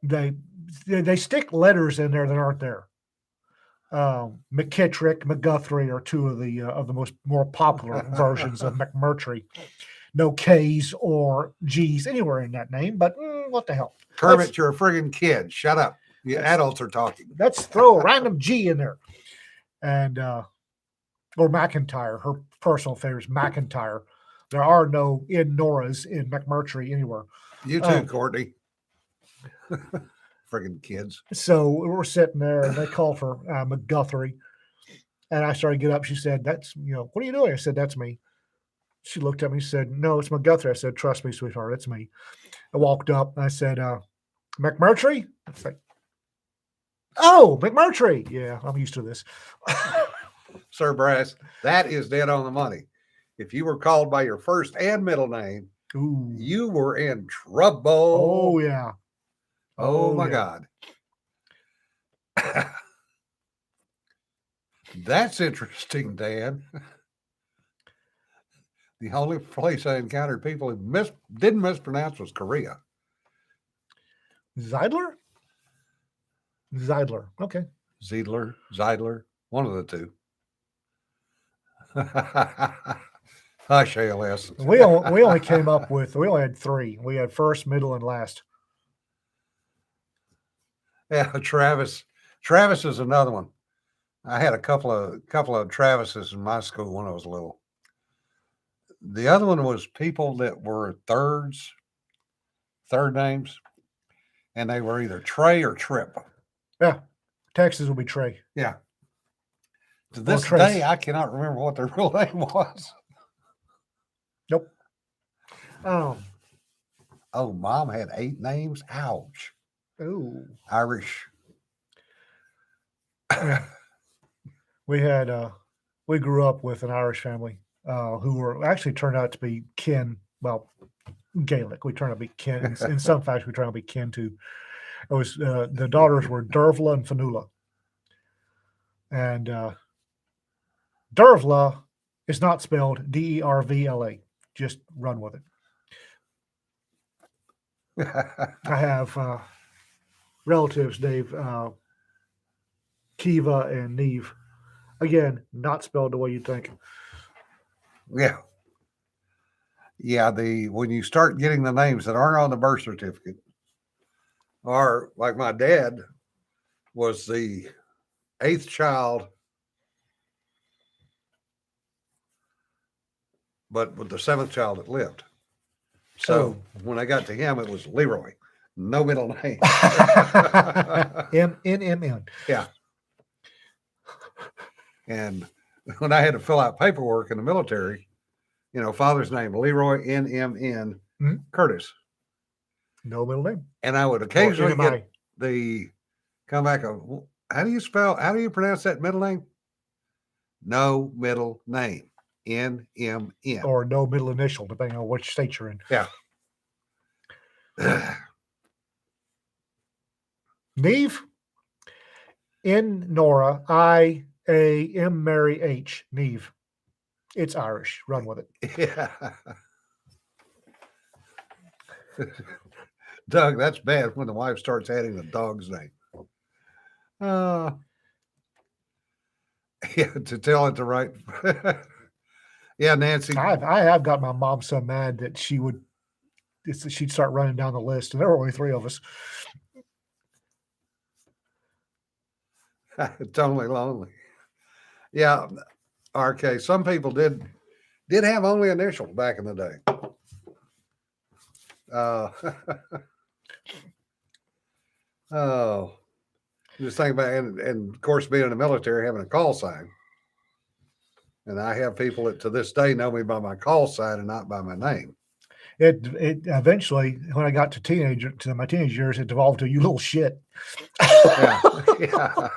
they stick letters in there that aren't there. McKittrick, McGuthrie are 2 of the more popular versions of McMurtry. No K's or G's anywhere in that name, but what the hell? Kermit, you're a friggin' kid. Shut up. You adults are talking. Let's throw a random G in there. And or McIntyre, her personal favorite is McIntyre. There are no Noras in McMurtry anywhere. You too, Courtney. Friggin' kids. So we're sitting there and they call for McGuthrie. And I started to get up. She said, what are you doing? I said, that's me. She looked at me and said, no, it's McGuthrie. I said, trust me, sweetheart, it's me. I walked up and I said, McMurtry? I said, oh, McMurtry. Yeah, I'm used to this. Sir Brass, that is dead on the money. If you were called by your first and middle name, Ooh. you were in trouble. Oh, yeah. Oh my yeah. God. That's interesting, Dan. The only place I encountered people who didn't mispronounce was Korea. Zeidler? Okay. Zeidler, one of the 2. Hush, ALS. We only came up with, we only had 3. We had first, middle, and last. Yeah, Travis. Travis is another one. I had a couple of Travises in my school when I was little. The other one was people that were third names, and they were either Trey or Trip. Yeah, Texas will be Trey. Yeah. To this Trace. day, I cannot remember what their real name was. Nope. Oh, Mom had 8 names. Ouch. Ooh. Irish. We grew up with an Irish family who were actually turned out to be kin. Well, Gaelic. We turned out to be kin. In some facts, we turned out to be kin to. It was the daughters were Dervla and Fanula, and Dervla is not spelled Dervla. Just run with it. I have relatives, Dave, Kiva and Neve. Again, not spelled the way you think. Yeah. Yeah, when you start getting the names that aren't on the birth certificate, or like my dad was the 8th child, but with the 7th child that lived. So when I got to him, it was Leroy, no middle name. MNMN. Yeah. And when I had to fill out paperwork in the military, father's name, Leroy NMN Curtis. No middle name. And I would occasionally get the comeback of, how do you pronounce that middle name? No middle name. NMN. Or no middle initial, depending on which state you're in. Yeah. Neve, N Nora, I A M Mary H. Neve. It's Irish. Run with it. Yeah. Doug, that's bad when the wife starts adding the dog's name. Uh, yeah, to tell it the right. Yeah, Nancy. I have got my mom so mad that she'd start running down the list, and there were only 3 of us. Totally lonely. Yeah, RK. Some people did have only initials back in the day. Oh, just think about and of course being in the military, having a call sign. And I have people that to this day know me by my call sign and not by my name. It eventually, when I got to my teenage years, it devolved to "you little shit." Yeah, yeah.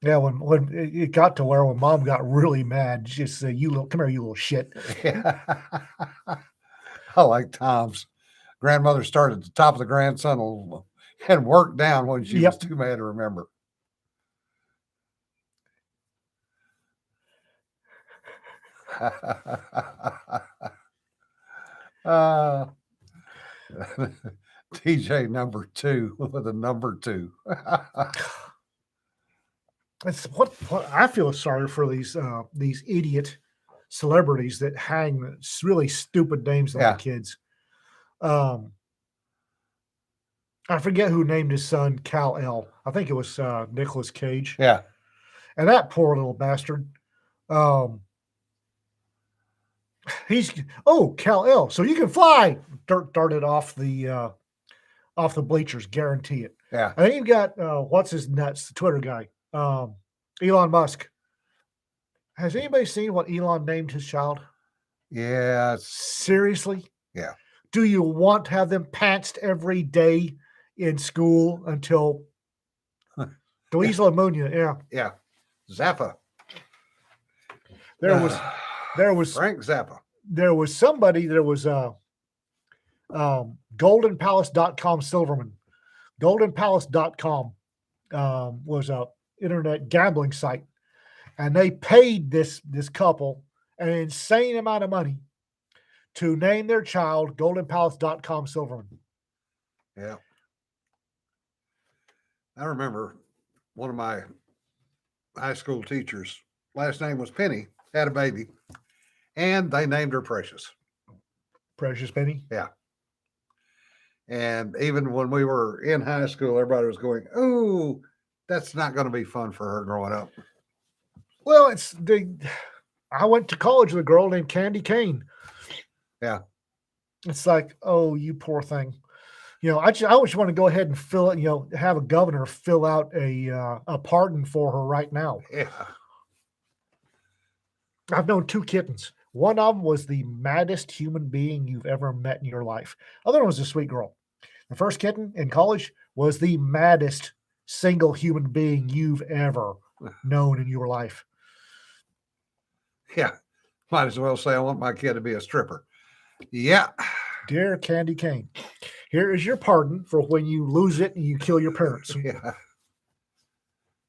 Yeah, when it got to where when mom got really mad, she just said, come here, you little shit." Yeah. I like Tom's grandmother started at the top of the grandson and worked down when she was too mad to remember. TJ number 2 with a number 2. It's what I feel sorry for these idiot celebrities that hang really stupid names on Yeah. the kids. I forget who named his son Kal-El. I think it was Nicolas Cage. Yeah. And that poor little bastard. He's Kal-El, so you can fly. Darted off the bleachers, guarantee it. Yeah. I think you've got what's his nuts, the Twitter guy, Elon Musk. Has anybody seen what Elon named his child? Yeah. Seriously? Yeah. Do you want to have them pantsed every day in school until Dweezil Ammonia? Yeah. Yeah. Zappa. There was Frank Zappa. There was somebody, goldenpalace.com Silverman. Goldenpalace.com was a internet gambling site, and they paid this couple an insane amount of money to name their child goldenpalace.com Silverman. Yeah. I remember one of my high school teachers, last name was Penny, had a baby, and they named her Precious. Precious Penny? Yeah. And even when we were in high school, everybody was going, "Oh, that's not going to be fun for her growing up." Well, I went to college with a girl named Candy Kane. Yeah. It's like, oh, you poor thing. I just want to go ahead and fill it, have a governor fill out a pardon for her right now. Yeah. I've known 2 kittens. One of them was the maddest human being you've ever met in your life. Other one was a sweet girl. The first kitten in college was the maddest single human being you've ever known in your life. Yeah. Might as well say I want my kid to be a stripper. Yeah. Dear Candy Cane, here is your pardon for when you lose it and you kill your parents. Yeah.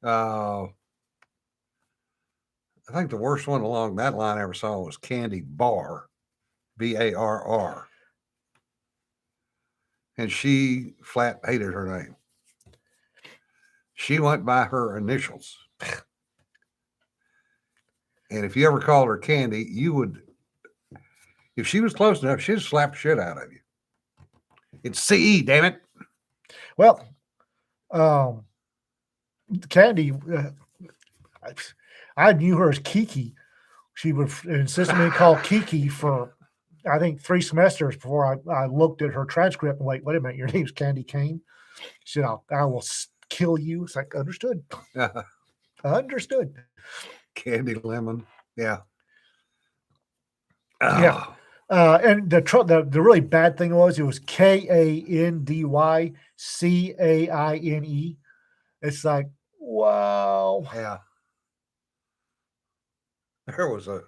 I think the worst one along that line I ever saw was Candy Barr, Barr. And she flat hated her name. She went by her initials. And if you ever called her Candy, you would, if she was close enough, she'd slap the shit out of you. It's CE, damn it. Well, Candy, I knew her as Kiki. She would insist on me call Kiki for, I think, 3 semesters before I looked at her transcript and wait a minute, your name's Candy Cane? She said, I will kill you. It's like, understood. Understood. Candy Lemon. Yeah. Yeah. And the really bad thing was it was KANDYCAINE. It's like, wow. Yeah. There was a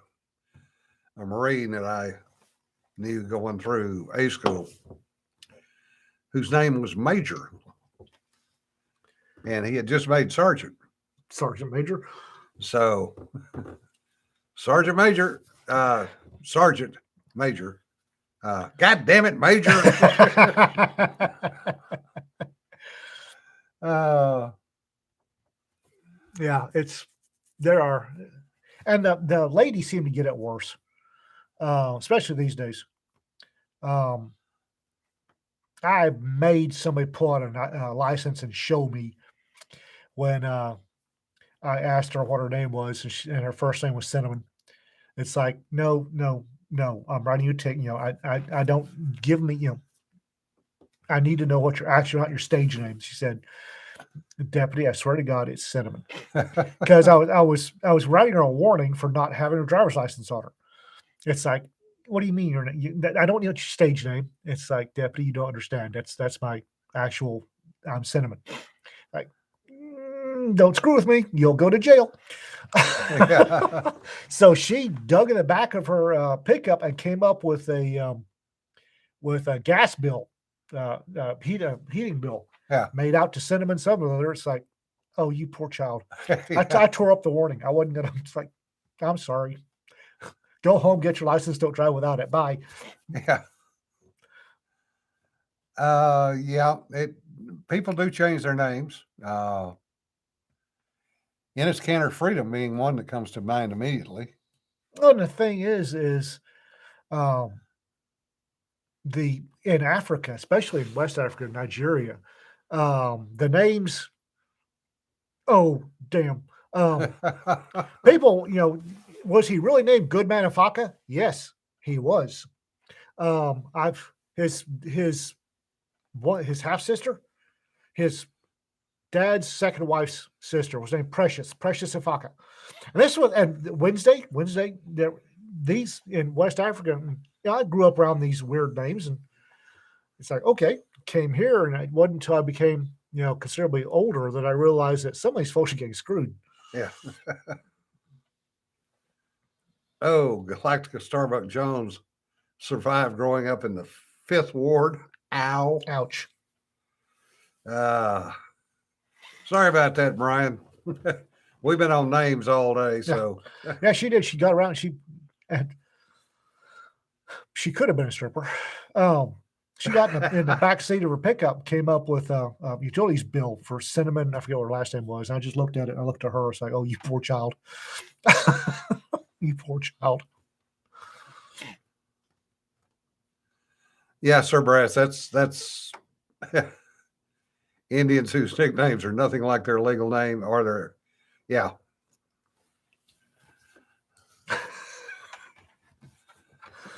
Marine that I knew going through A school whose name was Major, and he had just made sergeant. Sergeant Major. So, Sergeant Major, Sergeant Major, God damn it, Major. Yeah, there are, and the ladies seem to get it worse, especially these days. I made somebody pull out a license and show me when I asked her what her name was, and her first name was Cinnamon. It's like, no, I'm writing you a ticket. I don't give me, I need to know what your actual, not your stage name. She said, Deputy, I swear to God, it's Cinnamon. Because I was writing her a warning for not having her driver's license on her. It's like, what do you mean I don't know your stage name? It's like, Deputy, you don't understand. That's my actual. I'm Cinnamon. Like, don't screw with me. You'll go to jail. So she dug in the back of her pickup and came up with a gas bill, heating bill. Yeah. Made out to Cinnamon something or other. It's like, oh, you poor child. I tore up the warning. I wasn't gonna. It's like, I'm sorry. Go home, get your license. Don't drive without it. Bye. Yeah. Yeah. People do change their names. Enes Kanter Freedom being one that comes to mind immediately. Well, and the thing is in Africa, especially in West Africa, Nigeria, the names. Oh, damn. People, was he really named Goodman Afaka? Yes, he was. His half sister, his dad's second wife's sister was named Precious Afaka. And this was, and Wednesday, these in West Africa, I grew up around these weird names, and it's like, okay, came here, and it wasn't until I became, considerably older that I realized that some of these folks are getting screwed. Yeah. Oh, Galactica Starbuck Jones survived growing up in the 5th Ward. Ow. Ouch. Sorry about that, Brian. We've been on names all day, so. Yeah, she did. She got around. She could have been a stripper. She got in the back seat of her pickup, came up with a utilities bill for Cinnamon. I forget what her last name was. I just looked at it. I looked at her. It's like, oh, you poor child. You poor child. Yeah, Sir Brass, that's Indians whose nicknames are nothing like their legal name or their, yeah.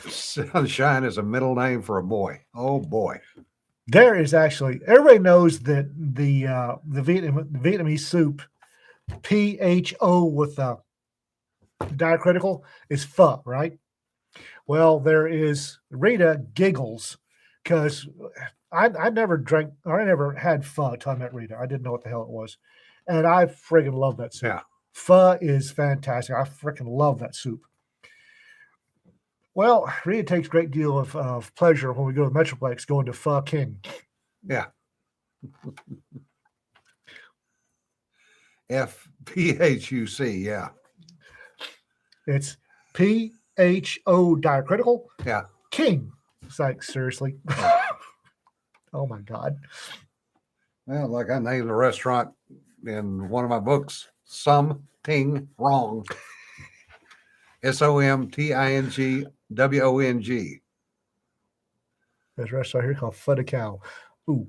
Sunshine is a middle name for a boy. Oh boy. There is actually, everybody knows that the Vietnamese soup, PHO with the diacritical is pho, right? Well, there is, Rita giggles because I never had pho until I met Rita. I didn't know what the hell it was. And I friggin' love that soup. Yeah. Pho is fantastic. I freaking love that soup. Well, Rita takes a great deal of pleasure when we go to Metroplex going to Pho King. Yeah. FPHUC, yeah. It's PHO diacritical. Yeah. King. It's like, seriously? Oh, my God. Well, like I named the restaurant in one of my books, Something Wrong. SOMTINGWONG. There's a restaurant here called Pho de Cow. Ooh.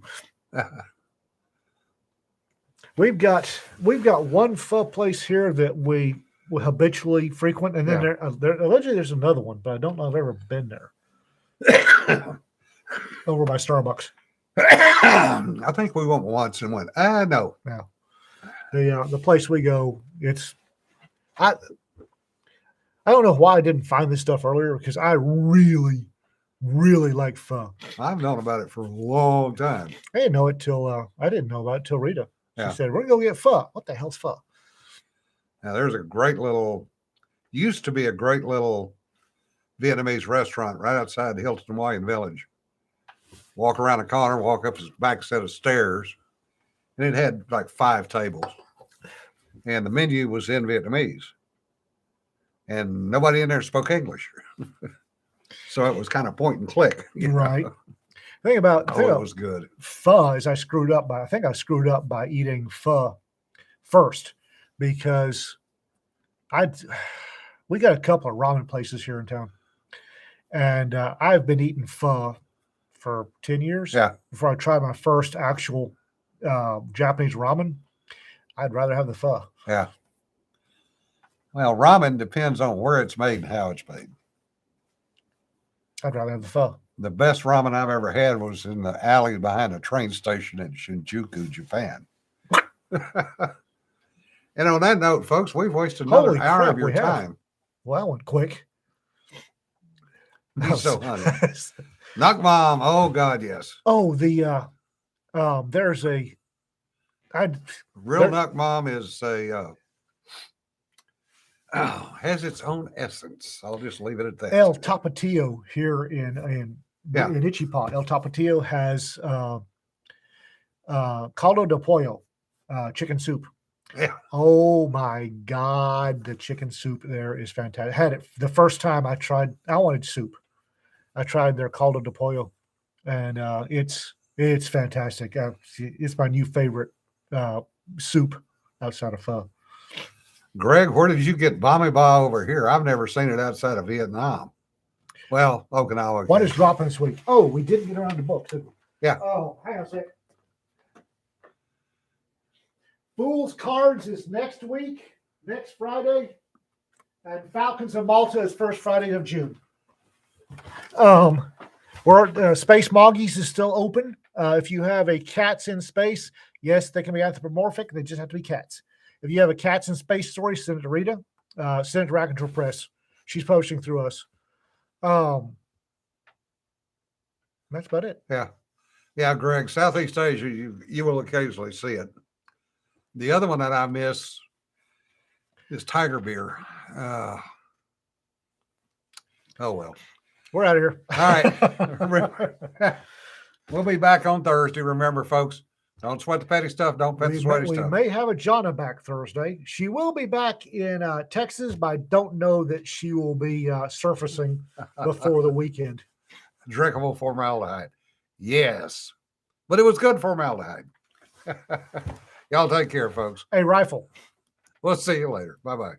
We've got one pho place here that we habitually frequent, and then allegedly there's another one, but I don't know if I've ever been there. Over by Starbucks. I think we went once and went, no. Yeah. The place we go, I don't know why I didn't find this stuff earlier, because I really, really like pho. I've known about it for a long time. I didn't know it till Rita. Yeah. She said, "We're gonna go get pho." What the hell's pho? Now there's used to be a great little Vietnamese restaurant right outside the Hilton Hawaiian Village. Walk around the corner, walk up his back set of stairs, and it had like 5 tables, and the menu was in Vietnamese, and nobody in there spoke English. So it was kind of point and click. Right. Thing about Oh, it was good. pho is I screwed up by, I think I screwed up by eating pho first because we got a couple of ramen places here in town, and I've been eating pho for 10 years. Yeah. Before I tried my first actual Japanese ramen, I'd rather have the pho. Yeah. Well, ramen depends on where it's made and how it's made. I'd rather have the pho. The best ramen I've ever had was in the alley behind a train station in Shinjuku, Japan. And on that note, folks, we've wasted another Holy hour crap, of your we have. time. Well, that went quick. He's so honey. Knock Mom. Oh God, yes. Oh, there's a Real There- Knock Mom is a has its own essence. I'll just leave it at that. El Tapatio here in Yeah. Ichipot. El Tapatio has caldo de pollo, chicken soup. Yeah. Oh my God, the chicken soup there is fantastic. I had it the first time I wanted soup. I tried their caldo de pollo, and it's fantastic. It's my new favorite soup outside of pho. Greg, where did you get Bami Ba over here? I've never seen it outside of Vietnam. Well, Okinawa. What is dropping this week? Oh, we didn't get around to books, did we? Yeah. Oh, hang on a sec. Fool's Cards is next week, next Friday, and Falcons of Malta is first Friday of June. Space Moggies is still open. If you have a Cats in Space, yes, they can be anthropomorphic. They just have to be cats. If you have a Cats in Space story, send it to Rita. Send it to Raconteur Press. She's posting through us. That's about it. Yeah, Greg, Southeast Asia, you will occasionally see it. The other one that I miss is Tiger Beer. Oh well. We're out of here. All right. We'll be back on Thursday. Remember, folks, don't sweat the petty stuff. Don't pet the sweaty we stuff. may have a Jonna back Thursday. She will be back in Texas, but I don't know that she will be surfacing before the weekend. Drinkable formaldehyde. Yes. But it was good formaldehyde. Y'all take care, folks. Hey, Rifle. We'll see you later. Bye-bye.